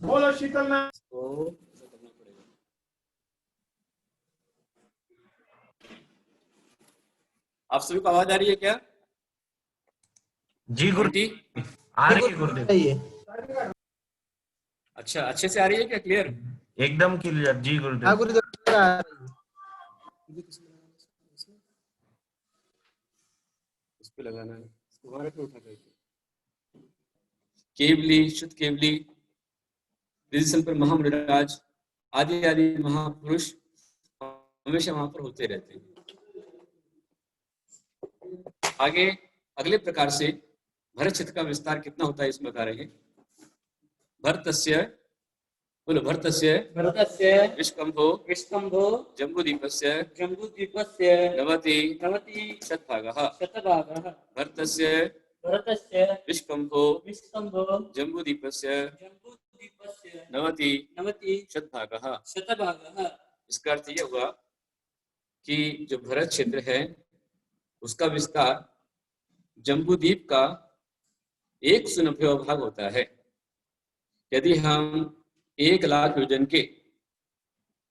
बोलो शीतल ना तो करना पड़ेगा। आप सभी को आवाज आ रही है क्या? जी गुरु, आंटी आ रही है गुरुदेव। अच्छा, अच्छे से आ रही है क्या? क्लियर? एकदम क्लियर जी गुरुदेव। उस पे लगाना है, दोबारा पे उठा करके केवली शुद्ध केवली रिजिशन पर महामृराज आदि आदि महापुरुष हमेशा वहां पर होते रहते हैं। आगे अगले प्रकार से भरत क्षेत्र का विस्तार कितना होता है इसमें बता रहे हैं। भरतस्य, बोलो भरतस्य विष्कंभो जम्बूद्वीपस्य नवति शतभागः भरतस्य विष्कंभो जम्बूद्वीपस्य नवति शतभागः। इसका अर्थ यह हुआ कि जो भरत क्षेत्र है उसका विस्तार जम्बूद्वीप का 1/90 भाग होता है। यदि हम 1,00,000 योजन के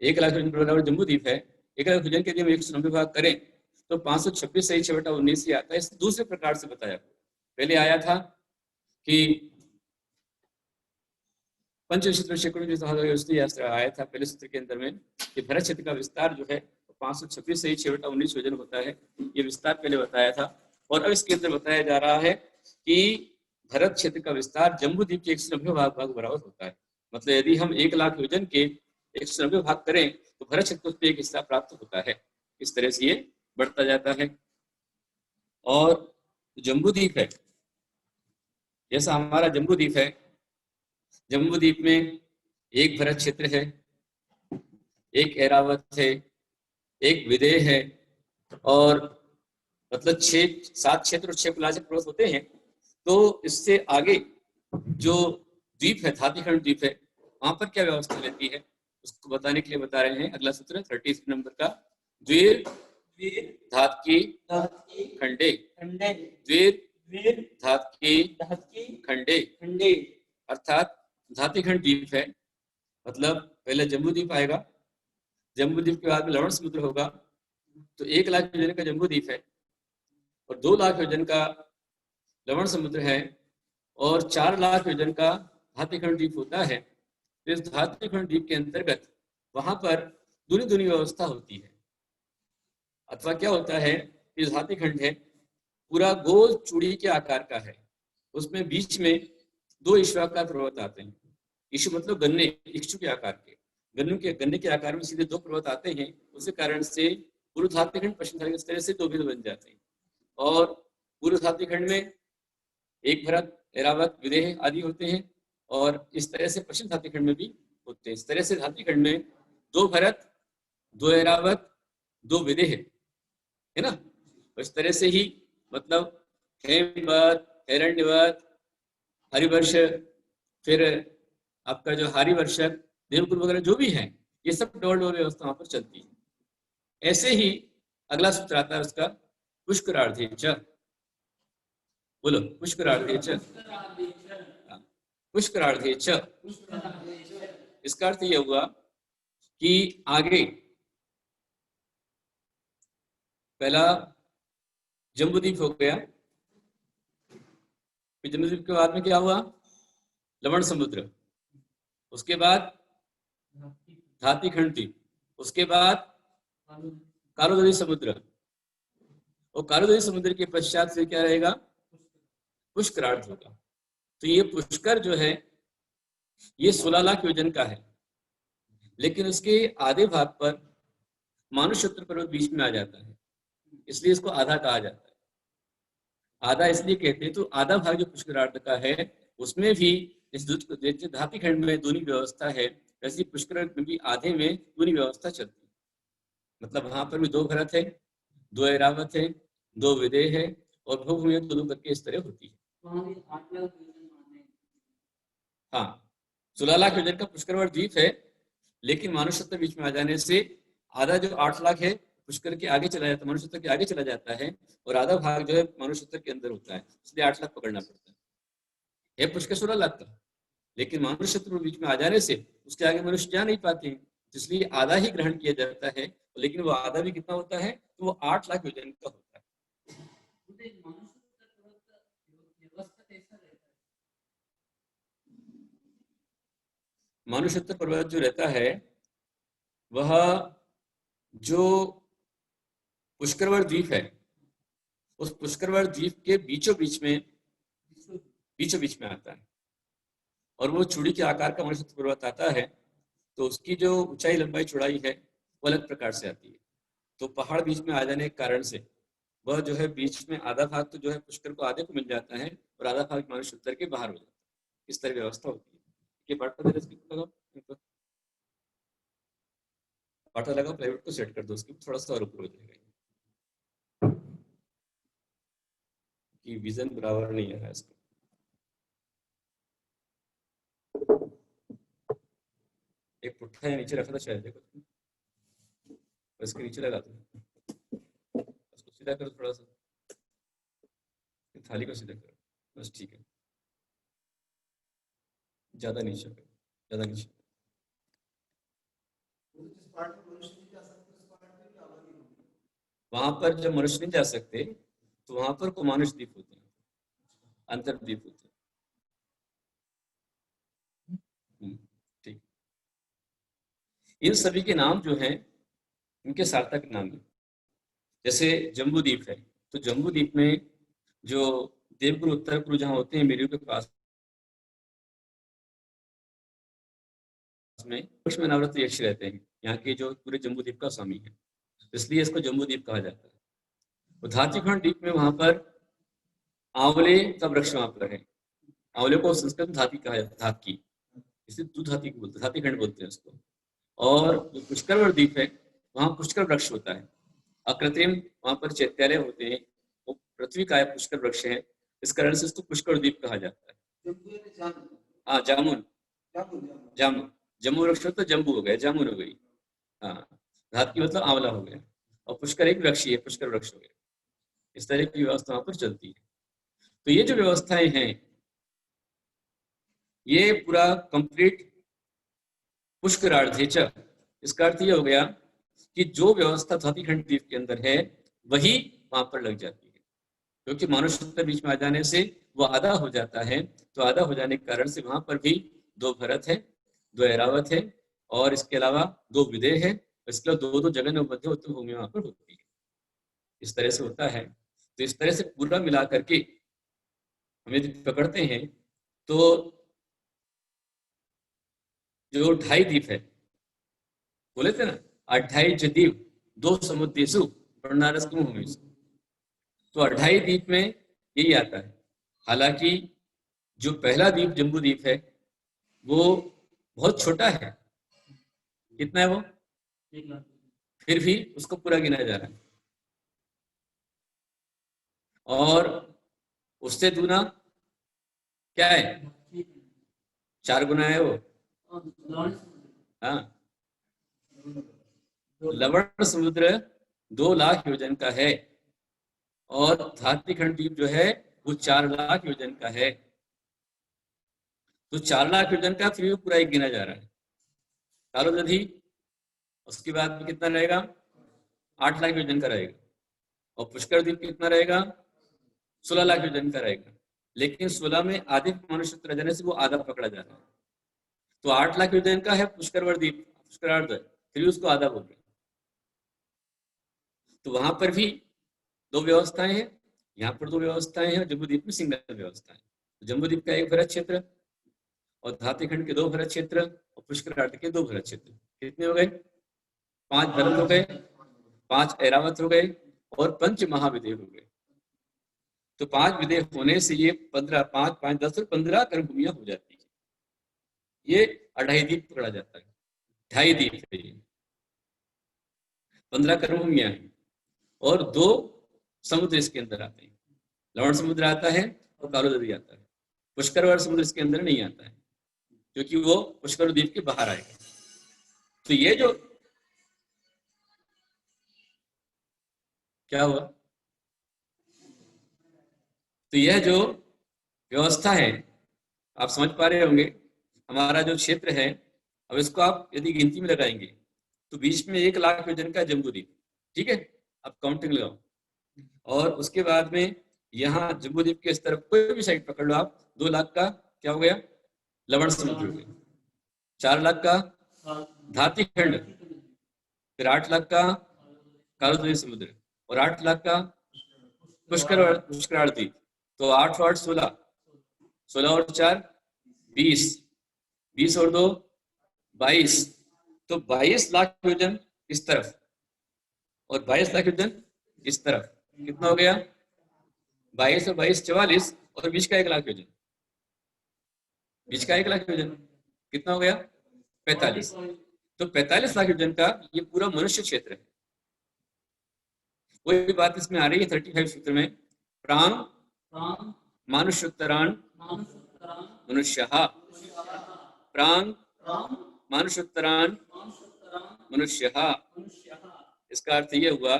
1,00,000 योजन बराबर जम्बूद्वीप है, 1,00,000 योजन के यदि हम 190 भाग करें तो 526 सही 6/19 ही आता है। इस दूसरे प्रकार से बताया। पहले आया था कि पंचविंशति शेकड़ों आया था पहले सूत्र के अंदर में कि भरत क्षेत्र का विस्तार जो है 526 सही 6/19 योजन होता है। ये विस्तार पहले बताया था और अब इसके अंदर बताया जा रहा है कि भरत क्षेत्र का विस्तार जम्बूद्वीप के 190 भाग बराबर होता है। मतलब यदि हम 1,00,000 योजन के 190 भाग करें तो भरत क्षेत्र को एक हिस्सा प्राप्त होता है। इस तरह से ये बढ़ता जाता है। और जम्बूद्वीप है, जैसा हमारा जम्बूद्वीप है, जम्बूद्वीप में एक भरत क्षेत्र है, एक ऐरावत है, एक विदेह है और मतलब 6-7 क्षेत्र और 6 कुलाचे पर्वत होते हैं। तो इससे आगे जो द्वीप है, धातिखंड द्वीप है, वहां पर क्या व्यवस्था रहती है उसको बताने के लिए बता रहे हैं। अगला सूत्र 30 नंबर का, द्वीर धातकी खंडे, द्वीर धातकी खंडे अर्थात धातिखंड द्वीप है। मतलब पहले जम्बूद्वीप आएगा, जम्बूद्वीप के बाद में लवण समुद्र होगा। तो 1,00,000 योजन का जम्बूद्वीप है और 2,00,000 योजन का लवण समुद्र है और 4,00,000 योजन का धातिखंड द्वीप होता है। तो इस धातिखंड द्वीप के अंतर्गत वहां पर दूनी व्यवस्था होती है। अथवा क्या होता है, इस धातिखंड है पूरा गोल चूड़ी के आकार का है, उसमें बीच में 2 ईश्वाकार पर्वत आते हैं। ईशु मतलब गन्ने, इक्षु के आकार के, गन्ने के आकार में सीधे 2 पर्वत आते हैं। उसी कारण से पूर्व धातिखंड पश्चिम धातिखंड इस तरह से 2 भेद बन जाते हैं। और पूर्व धातिखंड में एक भरत, ऐरावत, विदेह आदि होते हैं और इस तरह से पश्चिम धातिखंड में भी होते हैं। इस तरह से धातिखंड में 2 भरत, 2 ऐरावत, 2 विदेह है ना। इस तरह से ही मतलब हेमवत, हिरण्यवत, हरिवर्ष, फिर आपका जो हरिवर्षक, देवकुल वगैरह जो भी है, ये सब डबल व्यवस्था वहां पर चलती है। ऐसे ही अगला सूत्र आता है उसका, पुष्करार्धे च, बोलो पुष्करार्धे च, पुष्करार्धे च। इसका अर्थ यह हुआ कि आगे पहला जम्बूद्वीप हो गया, फिर जम्बूद्वीप के बाद में क्या हुआ, लवण समुद्र, उसके बाद धातिखंड द्वीप, उसके बाद कालोदरी समुद्र, और कालोदरी समुद्र के पश्चात से क्या रहेगा, पुष्करार्ध होगा। तो ये पुष्कर जो है ये 16,00,000 योजन का है, लेकिन उसके आधे भाग पर मानुषत्र पर्वत बीच में आ जाता है, इसलिए इसको आधा कहा जाता है। आधा इसलिए कहते हैं, तो आधा भाग जो पुष्करार्ध का है उसमें भी इस धातिखंड में दूनी व्यवस्था है, वैसे पुष्कर में भी आधे में दूनी व्यवस्था चलती है। मतलब वहां पर भी 2 भरत है, 2 ऐरावत है, 2 विदेह है और भूभूमि 2 करके इस तरह होती है। हाँ, 16,00,000 योजन का पुष्करवत द्वीप है, लेकिन मानुषत्र बीच में आ जाने से आधा जो 8,00,000 है पुष्कर के आगे चला जाता है, मानुषत्र के आगे चला जाता है, और आधा भाग जो है मानुषत्र के अंदर होता है, इसलिए 8,00,000 पकड़ना पड़ता है। है पुष्कर 16 लाख का, लेकिन मानव शत्रु बीच में आ जाने से उसके आगे मनुष्य जा नहीं पाते हैं, इसलिए आधा ही ग्रहण किया जाता है। लेकिन वो आधा भी कितना होता है, तो वो 8 लाख योजन का होता है। मानुषोत्तर पर्वत जो रहता है वह जो पुष्करवण द्वीप है, उस पुष्करवण द्वीप के बीचों बीच में आता है, और वो चूड़ी के आकार का मानुषोत्तर पर्वत आता है। तो उसकी जो ऊंचाई लंबाई चौड़ाई है वो अलग प्रकार से आती है। तो पहाड़ बीच में आ जाने के कारण से वह जो है बीच में आधा भाग तो जो है पुष्कर को आधे को मिल जाता है और आधा भाग मानुषोत्तर के बाहर हो जाता है। इस तरह व्यवस्था होती है। ये पार्ट लगाओ, प्लाईवुड को सेट कर दो, उसकी थोड़ा सा और ऊपर हो जाएगा कि विजन बराबर नहीं है इसका। एक पुट्ठा नीचे रखा था शायद, देखो इसके नीचे लगा दो, उसको सीधा करो थोड़ा सा, थाली को सीधा करो, बस ठीक है। ज्यादा नीचे करो, ज्यादा नीचे। वहां पर जब मनुष्य नहीं जा सकते तो वहां पर कुमानुष द्वीप होते हैं, अंतरद्वीप होते हैं। ठीक, इन सभी के नाम जो हैं इनके सार्थक नाम है। जैसे जम्बू द्वीप है, तो जम्बू द्वीप में जो देवगुरु उत्तर गुरु जहाँ होते हैं मेरू के पास में नवरत्न यक्ष रहते हैं, यहाँ के जो पूरे जम्बू द्वीप का स्वामी है, इसलिए इसको जम्बू द्वीप कहा जाता है। तो धातीखंड द्वीप में वहां पर आंवले का वृक्ष वहां पर है। आंवले को संस्कृत में धाती कहा जाता है, धात की, इसे धाती को बोलते हैं, धातीखंड बोलते हैं उसको। और जो पुष्कर द्वीप है वहां पुष्कर वृक्ष होता है, अकृत्रिम वहां पर चैत्यालय होते हैं, वो पृथ्वी का पुष्कर वृक्ष है, इस कारण से इसको पुष्कर द्वीप कहा जाता है। हाँ, जामुन, जामुन, जम्बू वृक्ष तो जम्बू हो गया, जामुन हो गई। हाँ, धात की मतलब आंवला हो गया, और पुष्कर एक वृक्ष ही है, पुष्कर वृक्ष हो गया। इस तरह की व्यवस्था वहां पर चलती है। तो ये जो व्यवस्थाएं हैं ये पूरा कंप्लीट पुष्करार्धेच, इसका अर्थ ये हो गया कि जो व्यवस्था धातीखंड द्वीप के अंदर है वही वहां पर लग जाती है, क्योंकि मानुषोत्तर बीच में आ जाने से वो आधा हो जाता है। तो आधा हो जाने के कारण से वहां पर भी 2 भरत है, 2 ऐरावत है, और इसके अलावा 2 विदेह है, इसके अलावा 2 जगह मध्य भूमि वहां पर होती है। इस तरह से होता है। तो इस तरह से पूरा मिला करके हम यदि पकड़ते हैं तो जो 2.5 द्वीप है, बोले थे ना 28 द्वीप 2 समुद्रेषु वर्णारस की भूमि, तो 28 द्वीप में यही आता है। हालांकि जो पहला द्वीप जम्बू द्वीप है वो बहुत छोटा है, कितना है वो, फिर भी उसको पूरा गिना जा रहा है। और उससे दूना क्या है, 4 गुना है वो। हाँ, लवण समुद्र 2 लाख योजन का है, और धातीखंड द्वीप जो है वो 4 लाख योजन का है। तो 4 लाख योजन का फिर पूरा एक गिना जा रहा है। कालो नदी उसके बाद में कितना रहेगा, 8 लाख योजन का रहेगा, और पुष्कर द्वीप कितना रहेगा, 16 लाख योजन का रहेगा। लेकिन 16 में आधे मानुषोत्तर जाने से वो आधा पकड़ा जा रहा है। तो 8 लाख योजन का है पुष्कर द्वीप, पुष्करार्ध, फिर उसको आधा बोल रहे हैं। तो वहां पर भी 2 व्यवस्थाएं हैं, यहाँ पर 2 व्यवस्थाएं हैं, और जम्बूद्वीप में सिंगल व्यवस्था है। तो जम्बूद्वीप का 1 भरत क्षेत्र, और धातीखंड के 2 भरत क्षेत्र, और पुष्करार्ध के 2 भरत क्षेत्र। कितने हो गए, 5 भरत हो गए, 5 ऐरावत हो गए, और 5 महाविदेह हो गए। तो 5 विदेह होने से ये 15, 5, 5, 10 और 15 कर्म भूमियां हो जाती है। ये 2.5 द्वीप पकड़ा जाता है, 2.5 द्वीप है ये, 15 कर्म भूमियां हैं, और 2 समुद्र इसके अंदर आते हैं। लवण समुद्र आता है और कालो नदी आता है। पुष्कर समुद्र इसके अंदर नहीं आता है, क्योंकि वो पुष्कर द्वीप के बाहर आएगा। तो ये जो क्या हुआ, तो यह जो व्यवस्था है आप समझ पा रहे होंगे हमारा जो क्षेत्र है, अब इसको आप यदि गिनती में लगाएंगे तो बीच में 1 लाख योजन का जम्बूद्वीप, ठीक है, अब काउंटिंग लगाओ, और उसके बाद में यहाँ जम्बूद्वीप के इस तरफ कोई भी साइड पकड़ लो आप, 2 लाख का क्या हो गया, लवण समुद्र हो गया, 4 लाख का धाती खंड, फिर 8 लाख का कालोदरी समुद्र, और 8 लाख का पुष्कराल द्वीप। तो 8 और 8 16, 16 और 4 20, 20 और 2 22, तो 22 लाख योजन इस तरफ और 22 लाख योजन इस तरफ, कितना हो गया, 22 और 22 44, और बीच का 1 लाख योजन, बीच का 1 लाख योजन कितना हो गया, 45। तो 45 लाख योजन का ये पूरा मनुष्य क्षेत्र है। वही बात इसमें आ रही है 35 सूत्र में, प्रांग मानुषोत्तरान मनुष्यः, प्रांग मानुषोत्तरान मनुष्यः। इसका अर्थ ये हुआ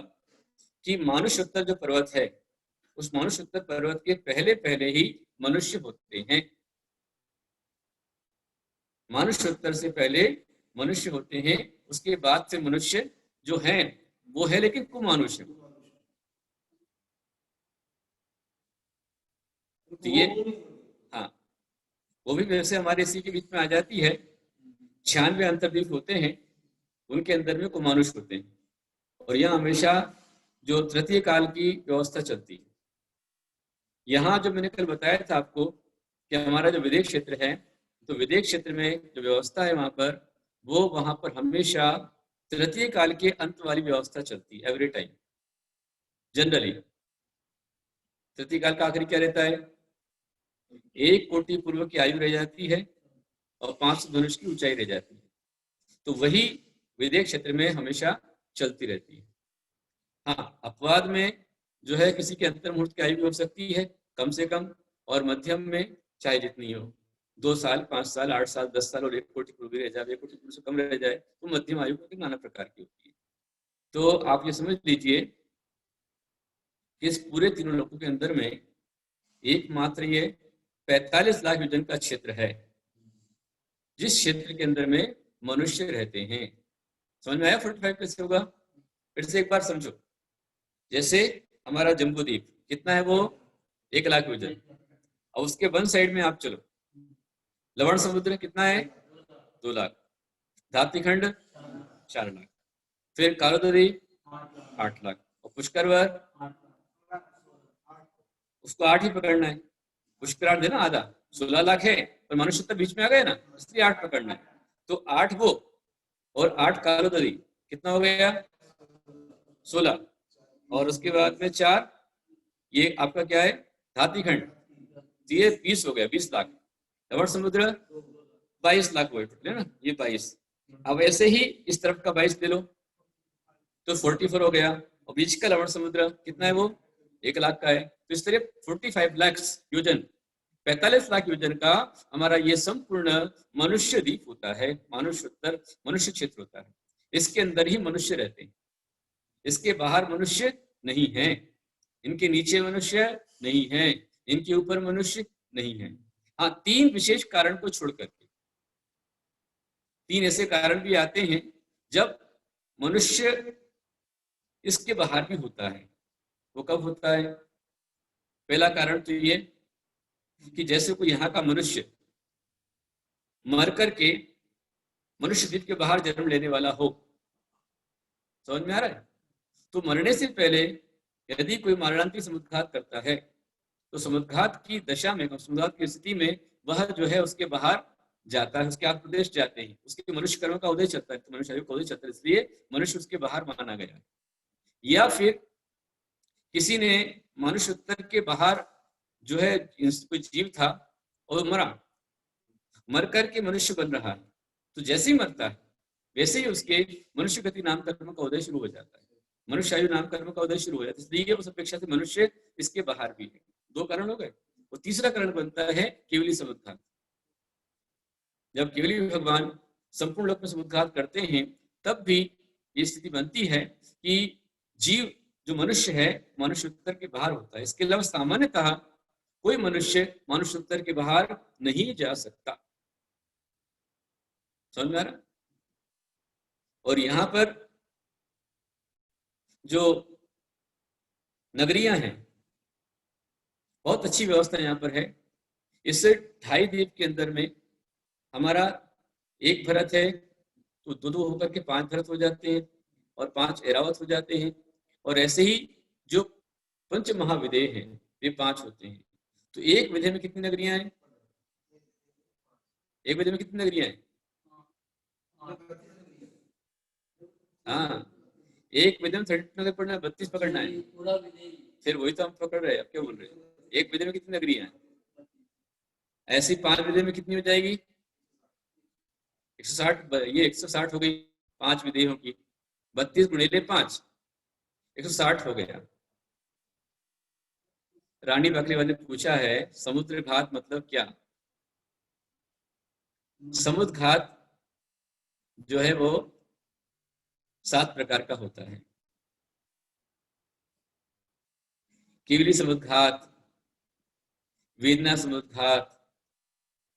कि मानुषोत्तर जो पर्वत है, उस मानुषोत्तर पर्वत के पहले पहले ही मनुष्य होते हैं। मानुषोत्तर से पहले मनुष्य होते हैं, उसके बाद से मनुष्य जो है वो है लेकिन कुमानुष्य। तो ये हाँ, वो भी वैसे हमारे इसी के बीच में आ जाती है। 96 अंतर्द्वीप होते हैं, उनके अंदर में कुमानुष होते हैं, और यहाँ हमेशा जो तृतीय काल की व्यवस्था चलती है। यहाँ जो मैंने कल बताया था आपको कि हमारा जो विदेश क्षेत्र है, तो विदेश क्षेत्र में जो व्यवस्था है वहां पर, वो वहां पर हमेशा तृतीय काल के अंत वाली व्यवस्था चलती है, एवरी टाइम जनरली। तृतीय काल का आखिरी क्या रहता है, 1 कोटि पूर्व की आयु रह जाती है और 500 धनुष की ऊंचाई रह जाती है। तो वही विदेश क्षेत्र में हमेशा चलती रहती है। हाँ, अपवाद में जो है किसी के अंतर मुहूर्त की आयु भी हो सकती है कम से कम, और मध्यम में चाहे जितनी हो, 2 साल, 5 साल, 8 साल, 10 साल, और 1 कोटि पूर्व रह जाए, 1 कोटि पूर्व से कम रह जाए, तो मध्यम आयु की नाना प्रकार की होती है। तो आप ये समझ लीजिए कि इस पूरे तीनों लोगों के अंदर में एकमात्र ये 45 लाख योजन का क्षेत्र है जिस क्षेत्र के अंदर में मनुष्य रहते हैं। समझ में आया 45 कैसे होगा? फिर से एक बार समझो। जैसे हमारा जम्बूद्वीप कितना है, वो 1 लाख योजन, और उसके वन साइड में आप चलो, लवण समुद्र कितना है, 2 लाख, धातीखंड 4 लाख, फिर कालोदरी 8 लाख, और पुष्कर उसको 8 ही पकड़ना है। पुष्कर 8 देना, आधा 16 लाख है, पर मनुष्य तो बीच में आ गए ना, इसलिए 8 पकड़ना है। तो 8 वो और 8 कालोदरी, कितना हो गया, 16, और उसके बाद में 4 ये आपका क्या है, धातीखंड, ये 20 हो गया, 20 लाख। लवण समुद्र 22 लाख हुए टोटल ना, ये 22। अब ऐसे ही इस तरफ का 22 ले लो तो 44 हो गया, और बीच का लवण समुद्र कितना है, वो 1 लाख का है। तो इस तरह 45 लाख योजन, 45 लाख योजन का हमारा ये संपूर्ण मनुष्य द्वीप होता है, मनुष्योत्तर मनुष्य क्षेत्र होता है। इसके अंदर ही मनुष्य रहते हैं, इसके बाहर मनुष्य नहीं है, इनके नीचे मनुष्य नहीं है, इनके ऊपर मनुष्य नहीं है। हाँ, 3 विशेष कारण को छोड़ करके 3 ऐसे कारण भी आते हैं जब मनुष्य इसके बाहर भी होता है। वो कब होता है? पहला कारण तो ये कि जैसे कोई यहाँ का मनुष्य मर करके मनुष्य द्वीप के बाहर जन्म लेने वाला हो, समझ में आ रहा है? तो मरने से पहले यदि कोई मरणांतिक समुद्घात करता है, तो समुद्घात की दशा में, समुद्घात की स्थिति में वह जो है उसके बाहर जाता है, उसके आत्मोपदेश जाते हैं, उसके मनुष्य कर्म का उदय चलता है, तो मनुष्य आयु का उदय चलता है, इसलिए मनुष्य उसके बाहर माना गया है। या फिर किसी ने मनुष्योत्तर के बाहर जो है कोई जीव था और मरा, मर करके मनुष्य बन रहा है, तो जैसे ही मरता है वैसे ही उसके मनुष्य गति नाम कर्म का उदय शुरू हो जाता है, मनुष्य आयु नाम कर्म का उदय शुरू हो जाता है। इसलिए उस अपेक्षा से मनुष्य इसके बाहर भी है। 2 कारण हो गए। और तीसरा कारण बनता है केवली समुद्घात। जब केवली भगवान संपूर्ण लोक में समुद्घात करते हैं, तब भी ये स्थिति बनती है कि जीव जो मनुष्य है मनुष्योत्तर के बाहर होता है। इसके अलावा सामान्यतः कोई मनुष्य मनुष्योत्तर के बाहर नहीं जा सकता। समझ में आ रहा? और यहां पर जो नगरियां हैं, बहुत अच्छी व्यवस्था यहाँ पर है। इससे 2.5 द्वीप के अंदर में हमारा एक भरत है तो 2-2 होकर के 5 भरत हो जाते हैं और 5 ऐरावत हो जाते हैं। और ऐसे ही जो पंच महाविदेह हैं वे 5 होते हैं। तो एक विधेय में कितनी नगरियां हैं? एक विधेय में कितनी नगरियां हैं? हाँ, एक विधेय में 32 नगर पढ़ना है, 32 पकड़ना है। फिर वही तो हम पकड़ रहे हैं, अब क्या बोल रहे हैं? एक विधेय में कितनी नगरियां हैं? ऐसी 5 विधेय में कितनी हो जाएगी? 160। ये 160 हो गई 5 विधेयों की। 32 गुणिले 5 160 हो गया। रानी बाकलीवाल ने पूछा है समुद्र घात मतलब क्या? समुद्र घात जो है वो 7 प्रकार का होता है। केवली समुद्र घात, वेदना समुद्र घात,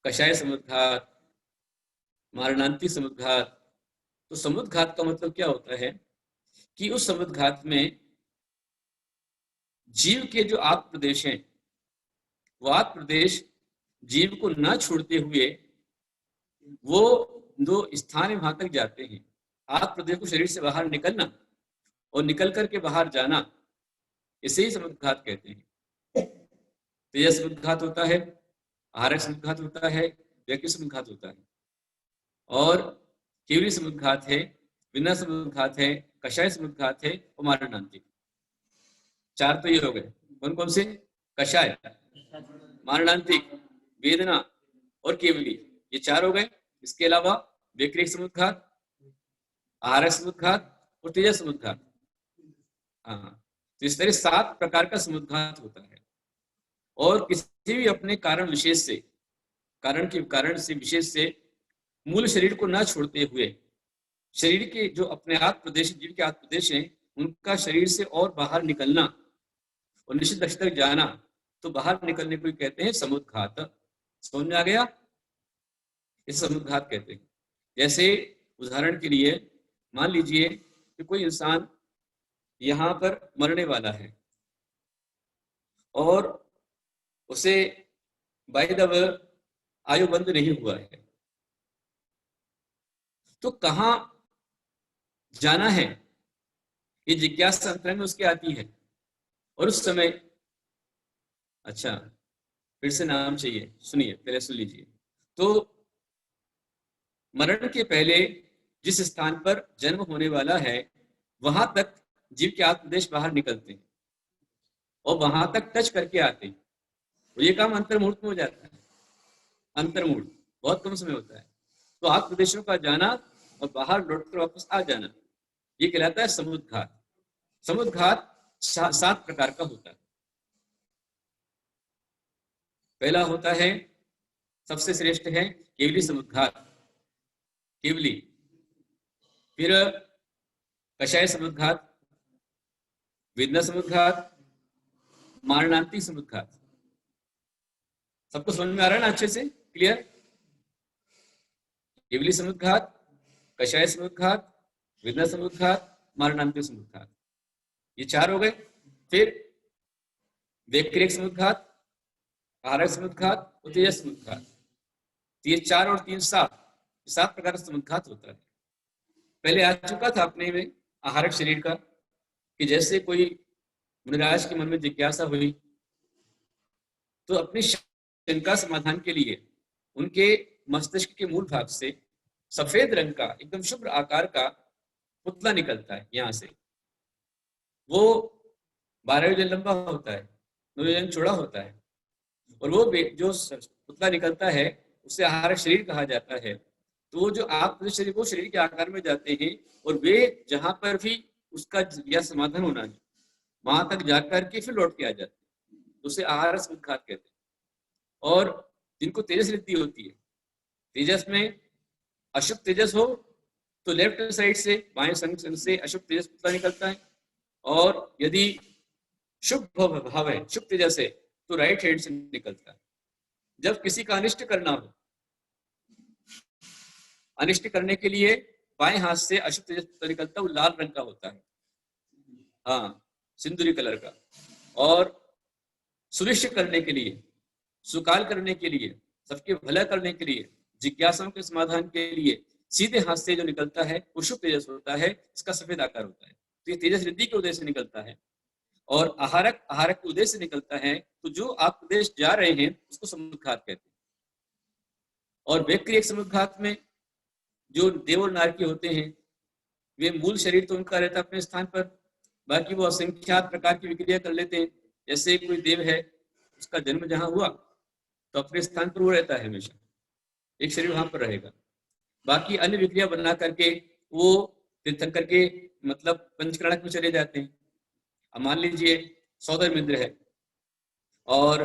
कषाय समुद्र घात, मारणांतिक समुद्र घात। तो समुद्र घात का मतलब क्या होता है कि उस समुद्र घात में जीव के जो आत्म प्रदेश हैं, वो आत्म प्रदेश जीव को न छोड़ते हुए वो दो स्थान वहां तक जाते हैं। आत्म प्रदेश को शरीर से बाहर निकलना और निकल करके बाहर जाना, इसे ही समुद्र घात कहते हैं। तेज समुद्र घात होता है, आहारक समुद्र घात होता है, व्यक्ति समुद्र घात होता है। और केवली समुद्र घात है, विना समुद्र घात है, कषाय समुद्र घात है और मारणांतिक। 4 तो ये हो गए। कौन कौन से? कषाय, मारणांतिक, वेदना और केवली, ये 4 हो गए। इसके अलावा व्यक्तिक समुद्र घात, आहारक समुद्र घात और तेज समुद्र घात। हाँ, तो इस तरह 7 प्रकार का समुद्र घात होता है। और किसी भी अपने कारण विशेष से, कारण से विशेष से मूल शरीर को न छोड़ते हुए शरीर के जो अपने आत्म प्रदेश, जीव के आत्म प्रदेश हैं, उनका शरीर से और बाहर निकलना और निश्चित लक्ष्य तक जाना, तो बाहर निकलने को कहते हैं समुद्र घात। समझ में आ गया? इसे समुद्र घात कहते हैं। जैसे उदाहरण के लिए मान लीजिए कि कोई इंसान यहाँ पर मरने वाला है और उसे बाय द वे आयु बंद नहीं हुआ है, तो कहाँ जाना है ये जिज्ञासा अंतरंग में उसके आती है। और उस समय, अच्छा फिर से नाम चाहिए, सुनिए पहले सुन लीजिए। तो मरण के पहले जिस स्थान पर जन्म होने वाला है वहां तक जीव के आत्मदेश बाहर निकलते हैं और वहां तक टच करके आते हैं। तो ये काम अंतर्मुहूर्त में हो जाता है। अंतर्मुहूर्त बहुत कम समय होता है। तो आत्मदेशों का जाना और बाहर लौटकर वापस आ जाना, ये कहलाता है समुद्र घात। समुद्र घात 7 प्रकार का होता है। पहला होता है, सबसे श्रेष्ठ है केवली समुद्र घात, केवली। फिर कषाय समुद्र घात, वेदना समुद्र घात, मारणांतिक समुद्र घात। सबको समझ में आ रहा है ना अच्छे से? क्लियर? केवली समुद्र घात, कषाय समुद्र घात, वेदना समुद्र घात, मारणांतिक समुद्र घात, ये 4 हो गए। फिर व्यक्तिरेक समुद्र घात, आहारक समुद्र घात और तेज समुद्र घात। तो ये 4 और 3 7 प्रकार का समुद्र घात होता है। पहले आ चुका था अपने में आहारक शरीर का, कि जैसे कोई मुनिराज के मन में जिज्ञासा हुई तो अपनी शंका समाधान के लिए उनके मस्तिष्क के मूल भाग से सफेद रंग का एकदम शुभ्र आकार का पुतला निकलता है। यहाँ से वो 12 योजन लंबा होता है, 9 योजन चौड़ा होता है, और वो जो पुतला निकलता है उसे आहारक शरीर कहा जाता है। तो वो जो आप शरीर, वो शरीर के आकार में जाते हैं और वे जहां पर भी उसका या समाधान होना है वहां तक जाकर के फिर लौट के आ जाते हैं, उसे आहार समुद्र घात कहते हैं। और जिनको तेजस रिद्धि होती है, तेजस में अशुभ तेजस हो तो लेफ्ट साइड से, बाएं संग से अशुभ तेजस पुतला निकलता है, और यदि शुभ भाव है, शुभ तेजस है, तो राइट हैंड से निकलता है। जब किसी का अनिष्ट करना हो, अनिष्ट करने के लिए बाएं हाथ से अशुभ तेजस पुत्र निकलता है, वो लाल रंग का होता है, हाँ, सिंदूरी कलर का। और सुनिश्चित करने के लिए, सुकाल करने के लिए, सबके भला करने के लिए, जिज्ञासाओं के समाधान के लिए सीधे हाथ से जो निकलता है वो शुभ तेजस होता है, इसका सफेद आकार होता है। तो ये तेजस रिद्धि के उदय से निकलता है। और आहारक, आहारक के उदय से निकलता है। तो जो आप प्रदेश जा रहे हैं उसको समुद्घात कहते हैं। और व्यक्ति समुद्घात में जो देव और नारकी होते हैं, वे मूल शरीर तो उनका रहता है अपने स्थान पर, बाकी वो असंख्यात प्रकार की विक्रिया कर लेते हैं। जैसे कोई देव है, उसका जन्म जहां हुआ तो अपने स्थान पर वो रहता है, हमेशा एक शरीर वहां पर रहेगा। बाकी अन्य विक्रिया बना करके वो तीर्थंकर के मतलब पंचकर्णक में चले जाते हैं। अब मान लीजिए सौदर मिंद्र है और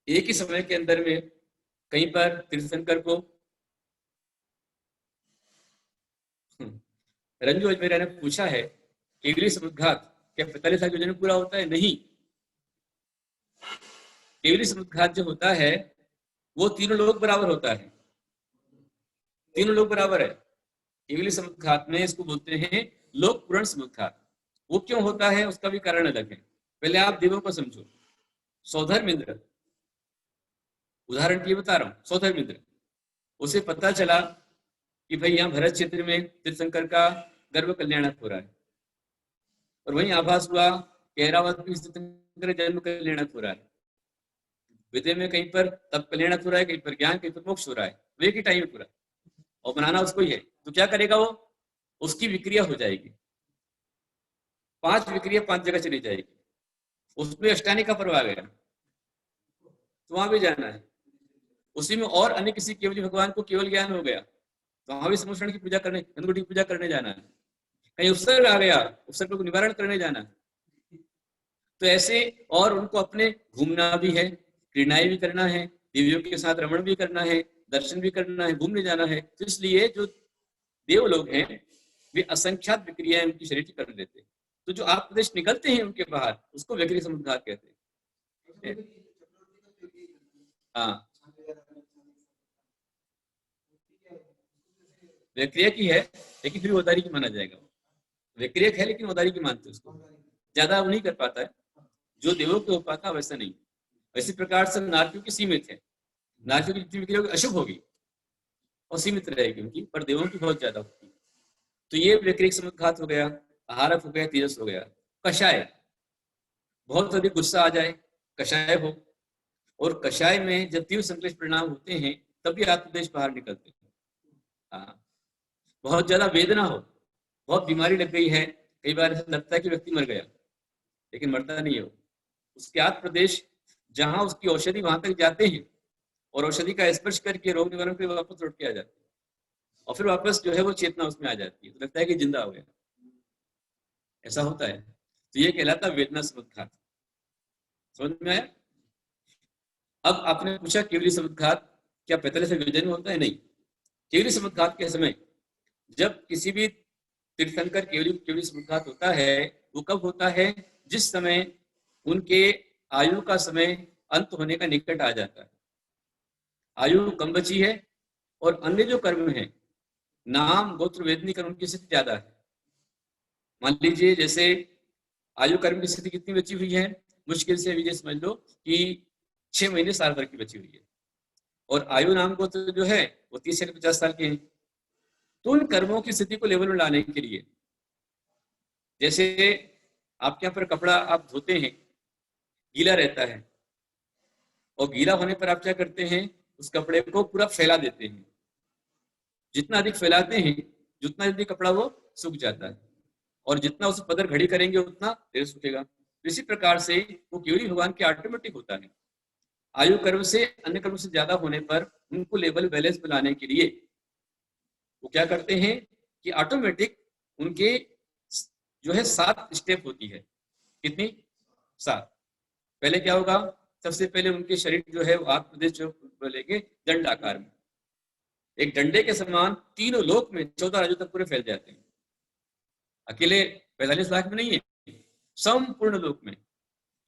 एक ही समय के अंदर में कहीं पर तीर्थंकर को रंजू अजमेरा ने पूछा है केवली समुद्घात क्या 45 साल योजना पूरा होता है? नहीं, केवली समुद्घात जो होता है वो तीनों लोग बराबर होता है, तीनों लोग बराबर है। केवली समुद्घात में इसको बोलते हैं लोक पूर्ण समुद्घात। वो क्यों होता है उसका भी कारण अलग है। पहले आप देवों को समझो। सौधर मिंद्र, उदाहरण के लिए बता रहा हूं, सौधर मिंद्र, उसे पता चला कि भाई यहाँ भरत क्षेत्र में तीर्थंकर का गर्भ कल्याणक हो रहा है, और वहीं आभास हुआ कि ऐरावत में तीर्थंकर जन्म कल्याणक हो रहा है। विदय में कहीं पर तब कल्याणक हो रहा है, कहीं पर ज्ञान, कहीं पर मोक्ष हो रहा है, वे की टाइम पूरा, और बनाना उसको ही है। तो क्या करेगा वो? उसकी विक्रिया हो जाएगी, 5 विक्रिया 5 जगह चली जाएगी। उसमें अष्टानी का पर्व आ गया तो वहां भी जाना है। उसी में और अन्य किसी केवली भगवान को केवल ज्ञान हो गया तो वहां भी समुद्रण की पूजा करने, की पूजा करने जाना है। कहीं उपसर्ग आ गया, उपसर्ग को निवारण करने जाना है। तो ऐसे और उनको अपने घूमना भी है, क्रीड़ाएं भी करना है, देवियों के साथ रमण भी करना है, दर्शन भी करना है, घूमने जाना है। तो इसलिए जो देव लोग हैं वे असंख्यात विक्रियाएं उनकी शरीर की कर लेते हैं। तो जो आप प्रदेश निकलते हैं उनके बाहर उसको व्यक्ति समुद्घात कहते हैं। हाँ, व्यक्रिया की है लेकिन फिर वदारी की माना जाएगा। व्यक्रियक है लेकिन वदारी की मानते उसको, ज्यादा वो नहीं कर पाता है। जो देवों के हो पाता वैसा नहीं। इसी प्रकार से नारकियों की सीमित है, नारकियों की जितनी विक्रिया होगी अशुभ होगी और सीमित रहेगी उनकी, पर देवों की बहुत ज्यादा होगी। तो ये व्यक्रियक समुद्घात हो गया, आहारक हो गया, तेजस हो गया। कषाय, बहुत अधिक गुस्सा आ जाए, कषाय हो, और कषाय में जब तीव्र संक्लिष्ट परिणाम होते हैं तभी आत्मदेश बाहर निकलते हैं। हाँ, बहुत ज्यादा वेदना हो, बहुत बीमारी लग गई है, कई बार ऐसा लगता है कि व्यक्ति मर गया लेकिन मरता नहीं है वो। उसके आत्म प्रदेश जहां उसकी औषधि वहां तक जाते हैं और औषधि का स्पर्श करके रोग निवारण के वापस लौट के आ जाते हैं, और फिर वापस जो है वो चेतना उसमें आ जाती है, तो लगता है कि जिंदा हो गया, ऐसा होता है। तो ये कहलाता वेदना समुद्घात। समझ में आया? अब आपने पूछा केवली समुद्घात क्या 45 से विजन होता है? नहीं, केवली समुद्घात के समय जब किसी भी तीर्थंकर केवली समुद्घात होता है वो कब होता है? जिस समय उनके आयु का समय अंत होने का निकट आ जाता है, आयु कम बची है और अन्य जो कर्म है, नाम गोत्र वेदनी कर्म की स्थिति ज्यादा है। मान लीजिए जैसे आयु कर्म की स्थिति कितनी बची हुई है? मुश्किल से विजय समझ लो कि 6 महीने साल भर की बची हुई है, और आयु नाम गोत्र जो है वो 30 से 50 साल के हैं। तो उन कर्मों की स्थिति को लेवल में लाने के लिए, जैसे आपके यहाँ पर कपड़ा आप धोते हैं, गीला रहता है, और गीला होने पर आप क्या करते हैं? उस कपड़े को पूरा फैला देते हैं। जितना अधिक फैलाते हैं जितना जल्दी कपड़ा वो सूख जाता है, और जितना उसे पदर घड़ी करेंगे उतना देर सूखेगा। इसी प्रकार से वो केवली भगवान के ऑटोमेटिक होता है। आयु कर्म से अन्य कर्म से ज्यादा होने पर उनको लेवल बैलेंस में लाने के लिए वो क्या करते हैं कि ऑटोमेटिक उनके जो है 7 स्टेप होती है। कितनी? 7। पहले क्या होगा? सबसे पहले उनके शरीर जो है वो आत्म प्रदेश जो लेके दंड आकार में, एक डंडे के समान तीनों लोक में 14 राज्यों तक पूरे फैल जाते हैं। अकेले 45 लाख में नहीं है, संपूर्ण लोक में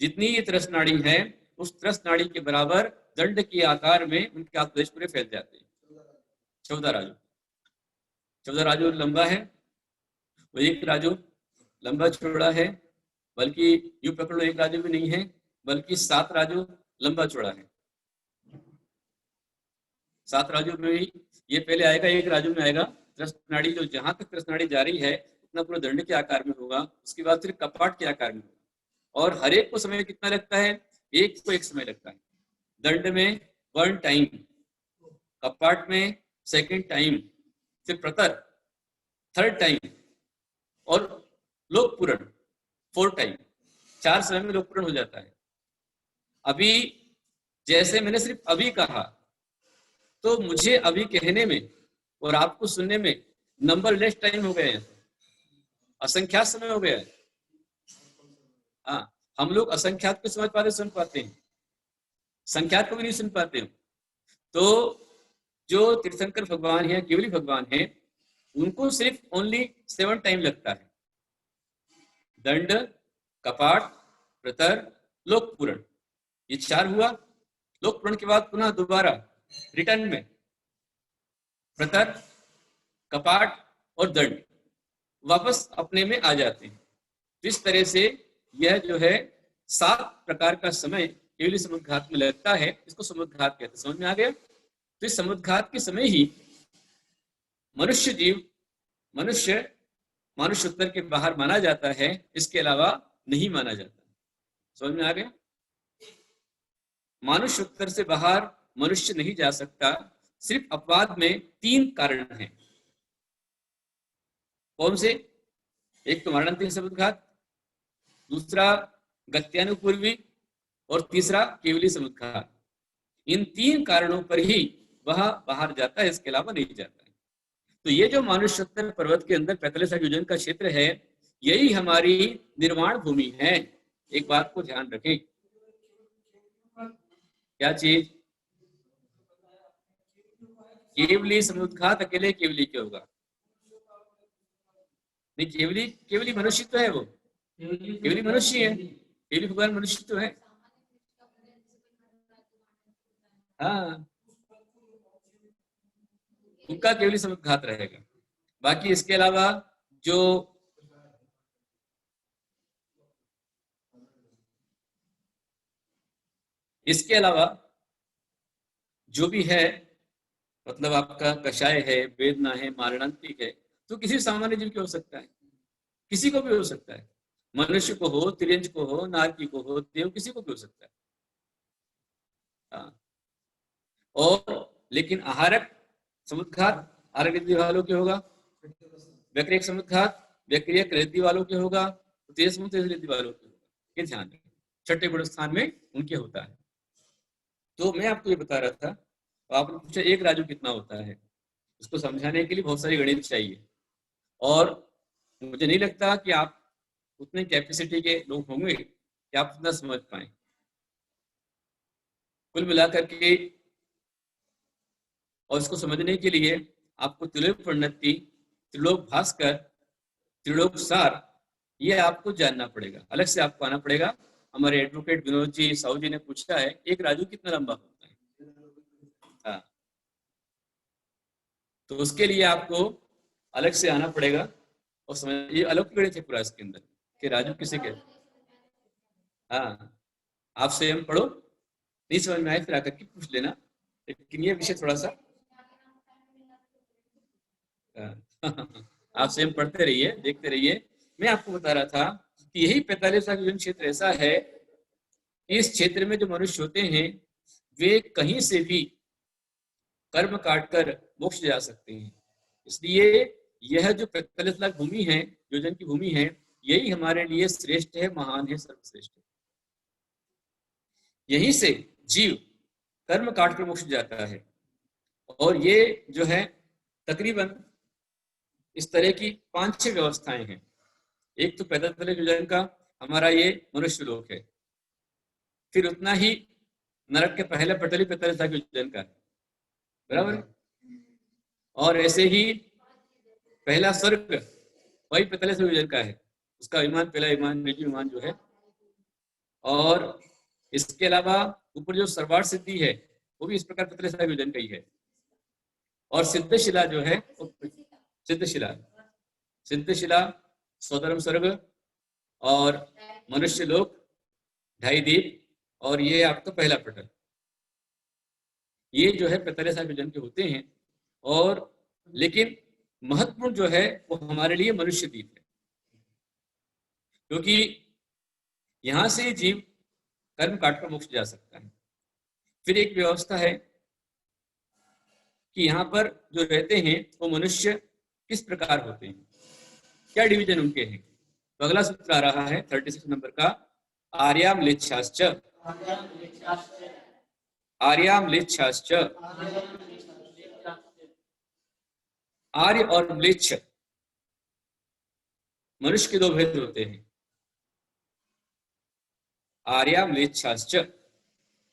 जितनी ये तरस नाड़ी है उस त्रस्त नाड़ी के बराबर दंड के आकार में उनके हाथ प्रदेश पूरे फैल जाते हैं। 14 राजू, 14 राजू लंबा है, वो एक राजू लंबा चौड़ा है, बल्कि यूं पकड़ो एक राजू भी नहीं है, बल्कि 7 राजू लंबा चौड़ा है। 7 राजू में भी ये पहले आएगा, एक राजू में आएगा त्रस्त नाड़ी, जो जहां तक त्रस्त नाड़ी जा रही है उतना पूरा दंड के आकार में होगा, उसके बाद फिर कपाट के आकार में होगा। और हर एक को समय कितना लगता है? एक को एक समय लगता है। दंड में 1 टाइम, कपाट में 2nd टाइम, फिर प्रतर 3rd टाइम, और लोक पूरण 4 टाइम। 4 समय में लोक पूरण हो जाता है। अभी जैसे मैंने सिर्फ अभी कहा, तो मुझे अभी कहने में और आपको सुनने में नंबर लेस टाइम हो गए हैं, असंख्यात समय हो गया है। हाँ, हम लोग असंख्यात को समझ पाते, सुन पाते हैं, संख्यात को भी नहीं सुन पाते हो। तो जो तीर्थंकर भगवान है, केवली भगवान है, उनको सिर्फ ओनली 7 टाइम लगता है। दंड, कपाट, प्रतर, लोक पूरण, ये 4 हुआ। लोक पूरण के बाद पुनः दोबारा रिटर्न में प्रतर, कपाट और दंड वापस अपने में आ जाते हैं। तो इस तरह से यह जो है 7 प्रकार का समय केवली समुद्घात में लगता है। इसको समुद्घात कहते हैं। समझ में आ गया? तो इस समुद्घात के समय ही मनुष्य जीव, मनुष्य मानुष्योत्तर के बाहर माना जाता है, इसके अलावा नहीं माना जाता। समझ में आ गया? मानुष्योत्तर से बाहर मनुष्य नहीं जा सकता। सिर्फ अपवाद में 3 कारण हैं। कौन से? एक तो मरणांतिक समुद्घात, दूसरा गत्यानुपूर्वी, और तीसरा केवली समुद्घात। इन 3 कारणों पर ही वह बाहर जाता है, इसके अलावा नहीं जाता है। तो ये जो मानुष्योत्तर पर्वत के अंदर 45 लाख योजन का क्षेत्र है, यही हमारी निर्माण भूमि है। एक बात को ध्यान रखें। क्या चीज? केवली समुद्घात अकेले केवली क्या होगा? नहीं, केवली केवली मनुष्य तो है, वो केवली मनुष्य है, केवली भगवान मनुष्य तो है। हाँ, उनका केवली समुद्घात रहेगा। बाकी इसके अलावा जो इसके अलावा जो भी है, मतलब आपका कषाय है, वेदना है, मारणांतिक है, तो किसी सामान्य जीव को हो सकता है, किसी को भी हो सकता है। मनुष्य को हो, तिर्यंज को हो, नारकी को हो, देव, किसी को भी हो सकता है। हाँ। और लेकिन आहारक समुद्घात आहारक रिद्धि वालों के होगा, व्यक्रियक समुद्घात व्यक्रियक रिद्धि वालों के होगा, तेज समुद्र रिद्धि वालों के होगा। ये ध्यान रखें, 6ठे गुण स्थान में उनके होता है। तो मैं आपको ये बता रहा था, आपने पूछा एक राजू कितना होता है। इसको समझाने के लिए बहुत सारी गणित चाहिए, और मुझे नहीं लगता कि आप उतने कैपेसिटी के लोग होंगे कि आप उतना समझ पाए। कुल मिलाकर के और इसको समझने के लिए आपको त्रिलोक प्रणति, त्रिलोक भास्कर, त्रिलोक सार, ये आपको जानना पड़ेगा, अलग से आपको आना पड़ेगा। हमारे एडवोकेट विनोद जी, साहू जी ने पूछा है, एक राजू कितना लंबा होता है? हाँ, तो उसके लिए आपको अलग से आना पड़ेगा और समझ, ये अलग गणित है पूरा इसके अंदर कि राजू किसे कहते। हाँ, आप स्वयं पढ़ो, नहीं समझ में आए फिर आकर के पूछ लेना, लेकिन ये विषय थोड़ा सा आप स्वयं पढ़ते रहिए, देखते रहिए। मैं आपको बता रहा था कि यही 45 लाख योजन क्षेत्र ऐसा है, इस क्षेत्र में जो मनुष्य होते हैं वे कहीं से भी कर्म काटकर मोक्ष जा सकते हैं। इसलिए यह जो 45 लाख भूमि है, योजन की भूमि है, यही हमारे लिए श्रेष्ठ है, महान है, सर्वश्रेष्ठ है। यहीं से जीव कर्म काटकर मोक्ष जाता है। और ये जो है तकरीबन इस तरह की 5-6 व्यवस्थाएं हैं। एक तो 45 लाख योजन का हमारा ये मनुष्य लोक है, फिर उतना ही नरक के पहले पटली 45 लाख योजन का, बराबर है। और ऐसे ही पहला स्वर्ग वही 45 लाख योजन का है, उसका विमान, पहला विमान, निजी विमान जो है। और इसके अलावा ऊपर जो सर्वार्थ सिद्धि है वो भी इस प्रकार पितृशिला विभजन का ही है। और सिद्धशिला जो है सिद्धशिला सिद्धशिला स्वधर्म स्वर्ग और मनुष्य लोक, ढाई दीप और ये आपका पहला पटल, ये जो है पितृशिला विभजन के होते हैं। और लेकिन महत्वपूर्ण जो है वो हमारे लिए मनुष्य द्वीप है, क्योंकि यहां से जीव कर्म काट कर मोक्ष जा सकता है। फिर एक व्यवस्था है कि यहाँ पर जो रहते हैं वो मनुष्य किस प्रकार होते हैं, क्या डिवीजन उनके हैं। तो अगला सूत्र आ रहा है 36 नंबर का, आर्याम लेच्छाश्च, आर्याम लेच्छाश्च। आर्य और म्लेच्छ मनुष्य के दो भेद होते हैं। आर्या म्लेच्छाश्च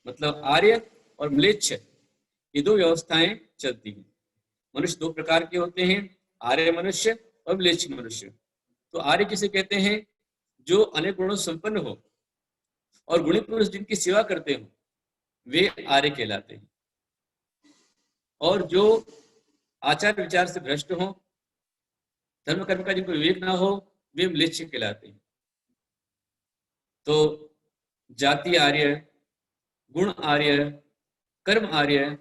मतलब आर्य और म्लेच्छ, ये दो व्यवस्थाएं चलती हैं। मनुष्य दो प्रकार के होते हैं, आर्य मनुष्य और म्लेच्छ मनुष्य। तो आर्य किसे कहते हैं? जो अनेक गुणों से संपन्न हो और गुणी पुरुष जिनकी सेवा करते हो वे आर्य कहलाते हैं। और जो आचार विचार से भ्रष्ट हो, धर्म कर्म का जिनको विवेक ना हो, वे म्लेच्छ कहलाते हैं। तो जाति आर्य, गुण आर्य, कर्म आर्य,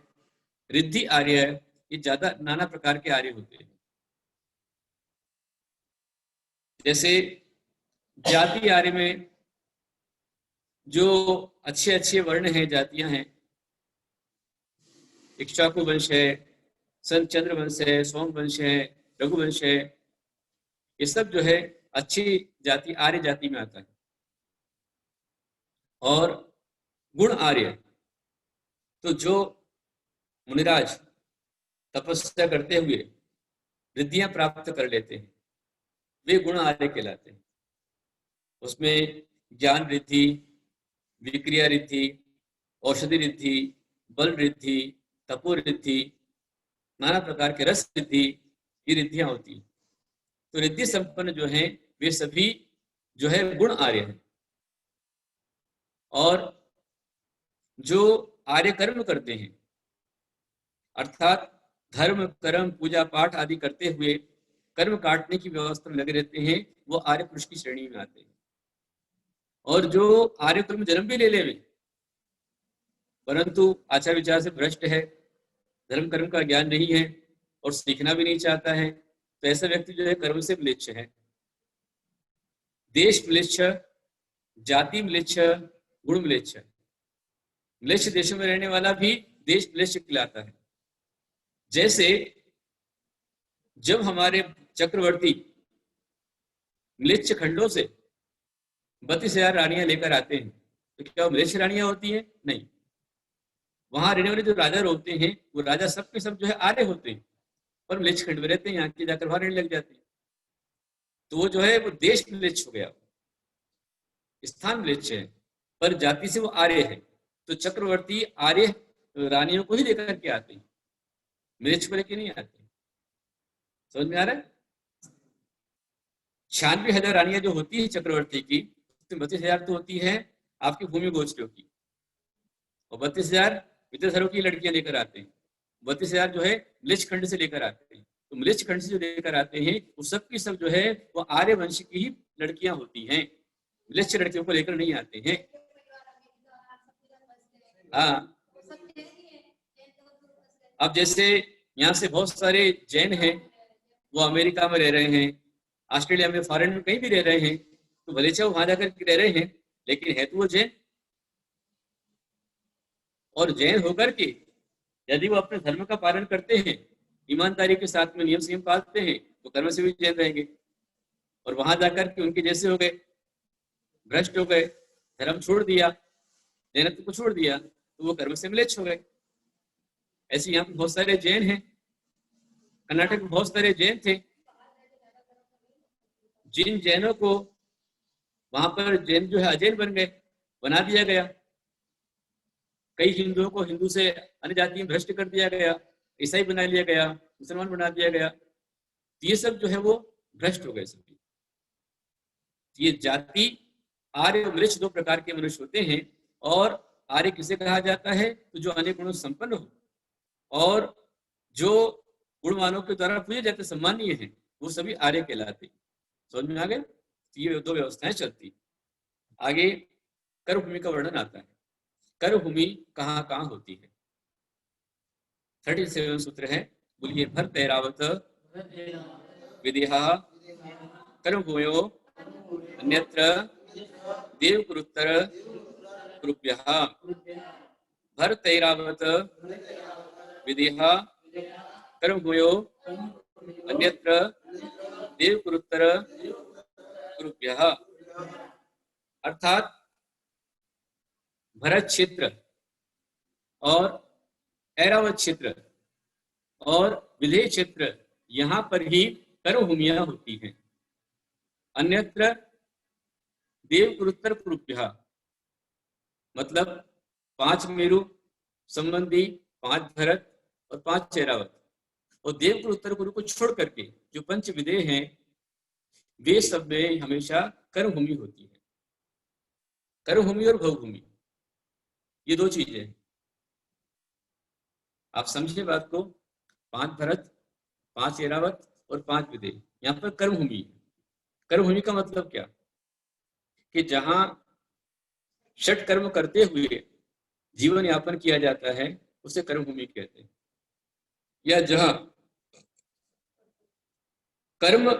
रिद्धि आर्य, ये ज्यादा नाना प्रकार के आर्य होते हैं। जैसे जाति आर्य में जो अच्छे अच्छे वर्ण हैं, जातियां हैं, इक्ष्वाकु वंश है, सन चंद्र वंश है, सोम वंश है, रघुवंश है, ये सब जो है अच्छी जाति आर्य जाति में आता है। और गुण आर्य तो जो मुनिराज तपस्या करते हुए रिद्धियां प्राप्त कर लेते हैं वे गुण आर्य कहलाते हैं। उसमें ज्ञान रिद्धि, विक्रिया रिद्धि, औषधि रिद्धि, बल रिद्धि, तपो रिद्धि, नाना प्रकार के रस रिद्धि, ये रिद्धियां होती हैं। तो रिद्धि संपन्न जो हैं वे सभी जो है गुण आर्य हैं। और जो आर्य कर्म करते हैं अर्थात धर्म कर्म पूजा पाठ आदि करते हुए कर्म काटने की व्यवस्था में लगे रहते हैं, वो आर्य पुरुष की श्रेणी में आते हैं। और जो आर्य कर्म जन्म भी ले लेवे परंतु आचार विचार से भ्रष्ट है, धर्म कर्म का ज्ञान नहीं है और सीखना भी नहीं चाहता है, तो ऐसा व्यक्ति जो है कर्म से म्लेच्छ है। देश म्लेच्छ, जाति म्लेच्छ, गुण म्लेच्छ। म्लेच्छ देशों में रहने वाला भी देश म्लेच्छ कहलाता है। जैसे जब हमारे चक्रवर्ती म्लेच्छ खंडों से 32,000 रानियां लेकर आते हैं तो क्या म्लेच्छ रानियां होती हैं? नहीं, वहां रहने वाले जो राजा होते हैं वो राजा सब के सब जो है आर्य होते हैं और म्लेच्छ खंड में रहते हैं, यहाँ के जाकर वहां रहने लग जाते हैं। तो वो जो है वो देश म्लेच्छ हो गया, स्थान म्लेच्छ है, पर जाति से वो आर्य है। तो चक्रवर्ती आर्य रानियों को ही लेकर के आते हैं, म्लेच्छ को लेकर नहीं आते। समझ में आ रहा है? 96,000 रानियां जो होती है चक्रवर्ती की, 32,000 तो होती है आपकी भूमि गोचरियों की और 32,000 विदेशरों की लड़कियां लेकर आते हैं। 32,000 जो है म्लेच्छ खंड से लेकर आते हैं। तो म्लेच्छ खंड से जो लेकर आते हैं वो सब की सब जो है वो आर्य वंश की ही लड़कियां होती हैं, म्लेच्छ लड़कियों को लेकर नहीं आते हैं। हाँ, अब जैसे यहाँ से बहुत सारे जैन हैं, वो अमेरिका में रह रहे हैं, ऑस्ट्रेलिया में, फॉरेन में कहीं भी रह रहे हैं, तो भले चाहे वहां जाकर रह रहे हैं लेकिन है तो वो जैन। और जैन होकर के यदि वो अपने धर्म का पालन करते हैं, ईमानदारी के साथ में नियम संयम पालते हैं, तो कर्म से भी जैन रहेंगे। और वहां जाकर के उनके जैसे हो गए, भ्रष्ट हो गए, धर्म छोड़ दिया, जैनत्व को छोड़ दिया, तो वो कर्म से म्लेच्छ हो गए। ऐसे यहाँ पे बहुत सारे जैन हैं, कर्नाटक में बहुत सारे जैन थे। जिन जैनों को वहां पर जैन जो है अजैन बन गए, बना दिया गया। कई हिंदुओं को हिंदू से अन्य जाति में भ्रष्ट कर दिया गया, ईसाई बना लिया गया, मुसलमान बना दिया गया। तो ये सब जो है वो भ्रष्ट हो गए सभी। ये जाति आर्य और म्लेच्छ दो प्रकार के मनुष्य होते हैं। और आर्य किसे कहा जाता है? तो जो अनेक गुणों से संपन्न हो और जो गुणवानों के द्वारा पूजे जाते सम्मानीय हैं, वो सभी आर्य कहलाते। समझ में आ गए? तो ये दो व्यवस्थाएं चलती। आगे कर्मभूमि का वर्णन आता है। कर्मभूमि कहाँ कहाँ होती है? 37 सूत्र है, बोलिए। भरत ऐरावत विदेहा कर्मभूमयो अन्यत्र देवकुरुत्तर कुरुभ्यः। भरत ऐरावत विदेहा कर्मभूमयो अन्यत्र देवकुरुत्तर कुरुभ्यः। अर्थात भरत क्षेत्र और ऐरावत क्षेत्र और विदेह क्षेत्र, यहाँ पर ही कर्मभूमियां होती हैं। अन्यत्र देवकुरुत्तर कुरुभ्यः, मतलब 5 मेरु संबंधी, 5 भरत और 5 ऐरावत, और देवकुरुत्तर कुरु को छोड़ करके जो पंच विदेह हैं, वे सब में हमेशा कर्मभूमि होती है। कर्मभूमि और भोगभूमि, ये दो चीजें हैं। आप समझिए बात को। 5 भरत, 5 ऐरावत और 5 विदेह, यहाँ पर कर्मभूमि है। कर्मभूमि का मतलब क्या? कि जहां षट कर्म करते हुए जीवन यापन किया जाता है, उसे कर्मभूमि कहते हैं। या जहां कर्म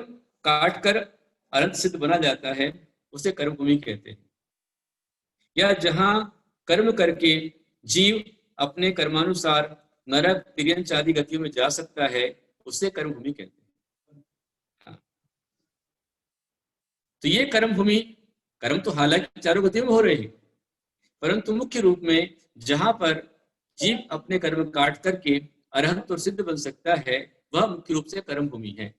काट कर अनंत सिद्ध बना जाता है, उसे कर्मभूमि कहते हैं। या जहां कर्म करके जीव अपने कर्मानुसार नरक, तिर्यंच आदि गतियों में जा सकता है, उसे कर्मभूमि कहते हैं। हाँ। तो ये कर्मभूमि, कर्म तो हालांकि चारों गतियों में हो रहे हैं, परंतु मुख्य रूप में जहां पर जीव अपने कर्म काट करके अरहंत और सिद्ध बन सकता है, वह मुख्य रूप से कर्मभूमि है।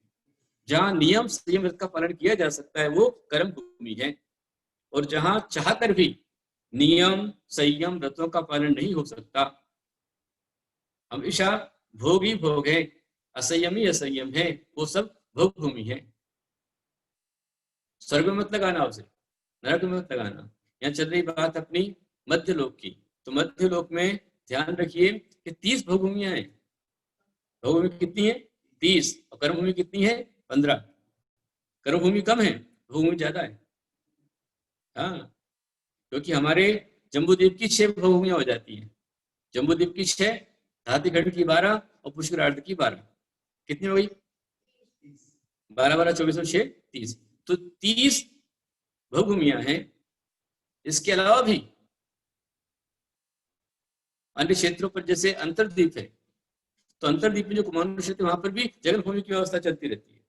जहां नियम संयम व्रत का पालन किया जा सकता है, वो कर्मभूमि है। और जहां चाहकर भी नियम संयम व्रतों का पालन नहीं हो सकता, हमेशा भोग ही भोग है, असंयम ही असंयम है, वो सब भोग भूमि है। स्वर्ग में मत लगाना, उसे नरक में मत लगाना। यहाँ चल रही बात अपनी मध्य लोक की। तो मध्य लोक में ध्यान रखिए कि 30 भोगभूमियां हैं। भोगभूमि कितनी है? 30। और कर्मभूमि कितनी है? 15। कर्मभूमि कम है, भोगभूमि ज्यादा है। हाँ, क्योंकि हमारे जम्बूद्वीप की 6 भोगभूमियां हो जाती हैं। जम्बूद्वीप की 6, धातिखंड की 12 और पुष्करार्ध की 12। कितनी हो गई? 12 12 24 और 6 30। तो 30 भोगभूमियां हैं। इसके अलावा भी अन्य क्षेत्रों पर, जैसे अंतरद्वीप है, तो अंतरद्वीप में जो कुमाऊं क्षेत्र, वहां पर भी जगन भूमि की व्यवस्था चलती रहती है।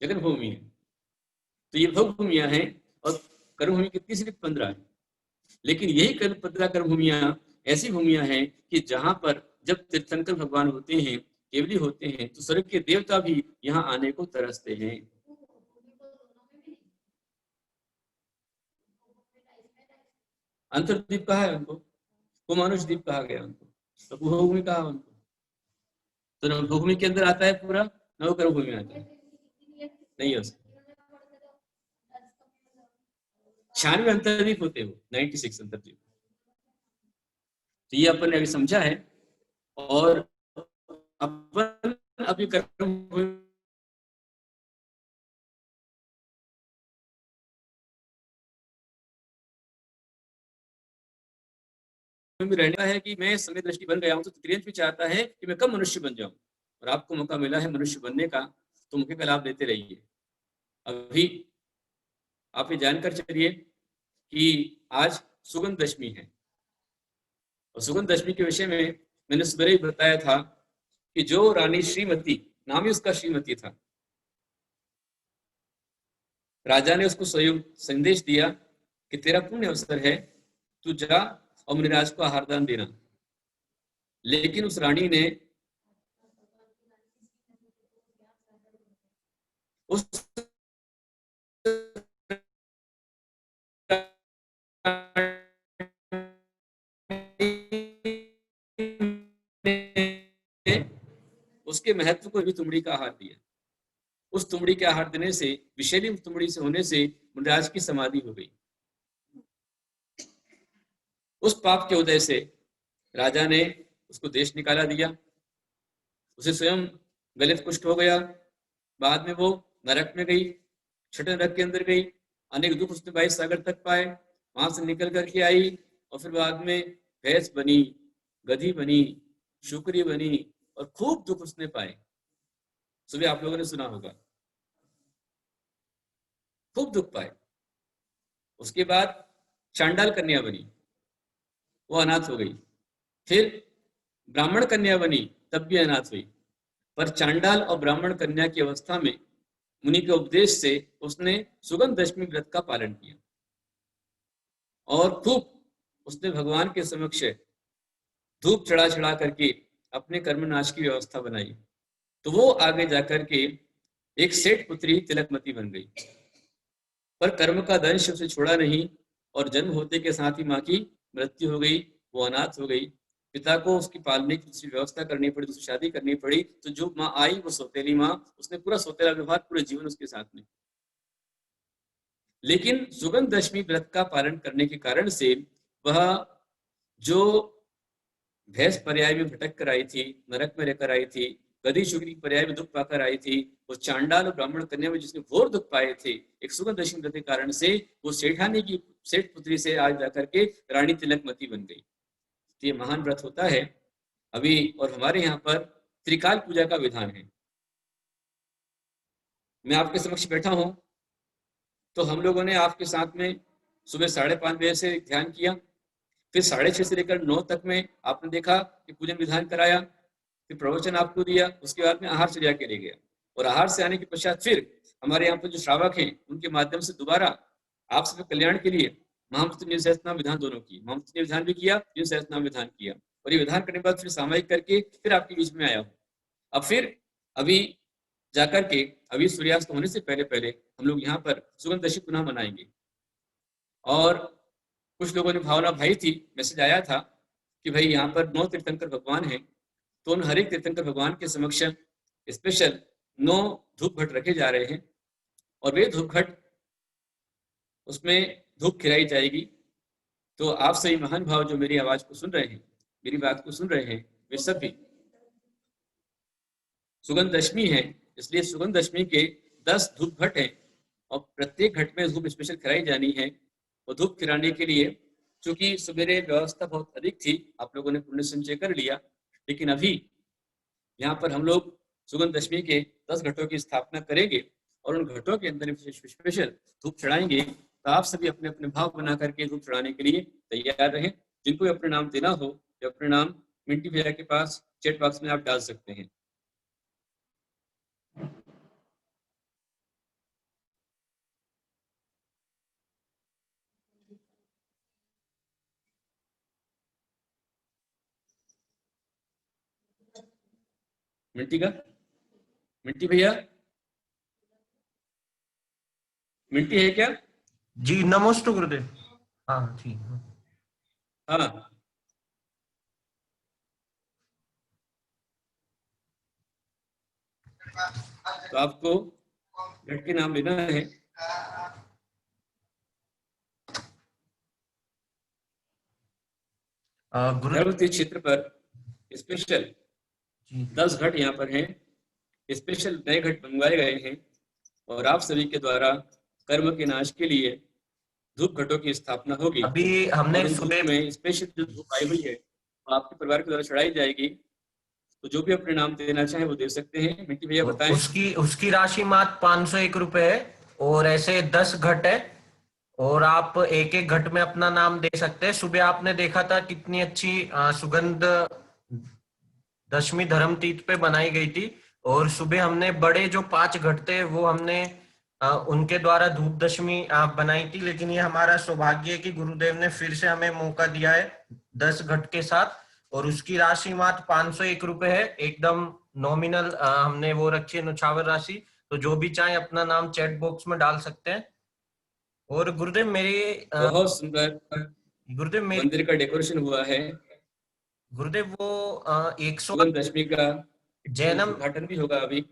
जगन भूमि है। तो ये भोगभूमियां हैं। और कर्मभूमि कितनी? सिर्फ 15 है। लेकिन यही 15 कर्मभूमियां ऐसी भूमियां हैं कि जहां पर जब तीर्थंकर भगवान होते हैं, केवली होते हैं, तो स्वर्ग के देवता भी यहाँ आने को तरसते हैं। अंतरद्वीप कहा है उनको, कुमानुष द्वीप कहा गया उनको, तो भूमि कहा उनको। तो न भूमि के अंदर आता है पूरा, न वो कर्म भूमि आता है, नहीं हो सकता। 96 अंतरद्वीप होते हो, 96 अंतरद्वीप। तो ये अपन ने अभी समझा है। और अपन अभी कर्म में रहने का है कि मैं समय दृष्टि बन गया हूं, तो त्रियंश भी चाहता है कि मैं कब मनुष्य बन जाऊं। और आपको मौका मिला है मनुष्य बनने का, तो मुख्य का लाभ लेते रहिए। अभी आप ये जानकर चलिए कि आज सुगंध दशमी है। और सुगंध दशमी के विषय में मैंने सुबह ही बताया था कि जो रानी श्रीमती, नाम ही उसका श्रीमती था, राजा ने उसको संदेश दिया कि तेरा पुण्य अवसर है, तू जा और मुनिराज को आहार दान देना। लेकिन उस रानी ने उस उसके महत्व को भी तुमड़ी का आहार दिया। उस तुमड़ी के आहार देने से, विषैली तुमड़ी से होने से मुनिराज की समाधि हो गई। उस पाप के उदय से राजा ने उसको देश निकाला दिया, उसे स्वयं गलित कुष्ठ हो गया, बाद में वो नरक में गई, छठे नरक के अंदर गई, अनेक दुख उसने 22 सागर तक पाए, वहां से निकल करके आई और फिर बाद में भैंस बनी, गधी बनी, शुक्री बनी और खूब दुख उसने पाए। सुबह आप लोगों ने सुना होगा, खूब दुख पाए। उसके बाद चांडाल कन्या बनी, वो अनाथ हो गई। फिर ब्राह्मण कन्या बनी, तब भी अनाथ हुई। पर चांडाल और ब्राह्मण कन्या की अवस्था में मुनि के उपदेश से उसने सुगंध दशमी व्रत का पालन किया और खूब उसने भगवान के समक्ष धूप चढ़ा चढ़ा करके अपने कर्मनाश की व्यवस्था बनाई। तो वो आगे जाकर के एक सेठ पुत्री तिलकमती बन गई, पर कर्म का दंश उसे छोड़ा नहीं और जन्म होते के साथ ही माँ की मृत्यु हो गई, वो अनाथ हो गई। पिता को उसकी पालने की दूसरी व्यवस्था करनी पड़ी, दूसरी शादी करनी पड़ी। तो जो माँ आई वो सौतेली माँ, उसने पूरा सौतेला व्यवहार पूरे जीवन उसके साथ में। लेकिन सुगंध दशमी व्रत का पालन करने के कारण से वह जो भैंस पर्याय में भटक कर आई थी, नरक में रहकर आई थी, गधी शुक्री पर्याय में दुख पाकर आई थी, वो चांडाल और ब्राह्मण कन्या में जिसने घोर दुख पाए थे, एक सुगंध दशमी व्रत के कारण से वो सेठानी की सेठ पुत्री से आज जाकर के रानी तिलकमती बन गई। तो ये महान व्रत होता है अभी। और हमारे यहाँ पर त्रिकाल पूजा का विधान है। मैं आपके समक्ष बैठा हूं तो हम लोगों ने आपके साथ में सुबह 5:30 बजे से ध्यान किया, फिर 6:30 से लेकर 9 तक में आपने देखा कि पूजन विधान कराया, फिर प्रवचन आपको दिया, उसके बाद में आहार चर्या के लिए गया और आहार से आने के पश्चात फिर हमारे यहाँ पर जो श्रावक हैं उनके माध्यम से दोबारा आप सब कल्याण के लिए महामृत्युंजय सहस्त्रनाम विधान दोनों की, महामृत्युंजय विधान भी किया, जिन सहस्त्रनाम विधान किया और ये विधान करने के बाद फिर सामायिक करके फिर आपके बीच में आया हूँ। अब फिर अभी जाकर के अभी सूर्यास्त होने से पहले पहले हम लोग यहाँ पर सुगंध दशमी पुनः मनाएंगे। और कुछ लोगों ने भावना भाई थी, मैसेज आया था कि भाई यहाँ पर 9 तीर्थंकर भगवान हैं, तो उन हर एक तीर्थंकर भगवान के समक्ष स्पेशल 9 धूप घट रखे जा रहे हैं और वे धूप घट उसमें धूप खिलाई जाएगी। तो आप सभी महान भाव जो मेरी आवाज को सुन रहे हैं, मेरी बात को सुन रहे हैं, वे सभी सुगंध दशमी है, इसलिए सुगंध दशमी के 10 धूप घट हैं और प्रत्येक घट में धूप स्पेशल खिलाई जानी है। और धूप खिलाने के लिए चूंकि सवेरे व्यवस्था बहुत अधिक थी, आप लोगों ने पुण्य संचय कर लिया, लेकिन अभी यहाँ पर हम लोग सुगंध दशमी के 10 घटों की स्थापना करेंगे और उन घटों के अंदर स्पेशल धूप चढ़ाएंगे। तो आप सभी अपने अपने भाव बना करके धूप चढ़ाने के लिए तैयार रहें। जिनको अपने नाम देना हो तो अपने नाम मिंटी भैया के पास चैट बॉक्स में आप डाल सकते हैं। मिंटी भैया, मिंटी है क्या? जी नमोस्तु गुरुदेव। हाँ ठीक। हाँ तो आपको घट के नाम लेना है। गर्भवती क्षेत्र पर स्पेशल 10 घट यहाँ पर हैं, स्पेशल नए घट बनवाए गए हैं और आप सभी के द्वारा कर्म के नाश के लिए धूप घटों की स्थापना होगी। अभी हमने सुबह में स्पेशल जो धूप आई हुई है वो आपके परिवार के द्वारा चढ़ाई जाएगी। तो जो भी अपने नाम देना चाहे वो दे सकते हैं। मिट्टी भैया बताएं। उसकी राशि मात्र 501 रुपए है और ऐसे 10 घट है और आप एक एक घट में अपना नाम दे सकते हैं। सुबह आपने देखा था कितनी अच्छी सुगंध दशमी धर्म तीर्थ पे बनाई गई थी और सुबह हमने बड़े जो 5 घट थे वो हमने उनके द्वारा धूप दशमी बनाई थी। लेकिन ये हमारा सौभाग्य है कि गुरुदेव ने फिर से हमें मौका दिया है 10 घट के साथ और उसकी राशि मात्र 501 रुपए है, एकदम नॉमिनल हमने वो रखी है न्यौछावर राशि। तो जो भी चाहे अपना नाम चैट बॉक्स में डाल सकते हैं। और गुरुदेव मेरी बहुत सुंदर गुरुदेव मेरी मंदिर का डेकोरेशन हुआ है। गुरुदेव वो 100 दशमी का जैनम उद्घाटन भी होगा अभी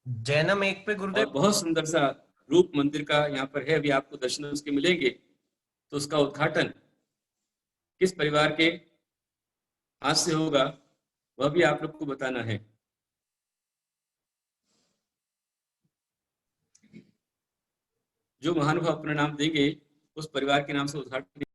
जैनम 1 पे गुरुदेव। बहुत सुंदर सा रूप मंदिर का यहाँ पर है, अभी आपको दर्शन उसके मिलेंगे। तो उसका उद्घाटन किस परिवार के हाथ से होगा वह भी आप लोग को बताना है। जो महानुभाव अपना नाम देंगे उस परिवार के नाम से उद्घाटन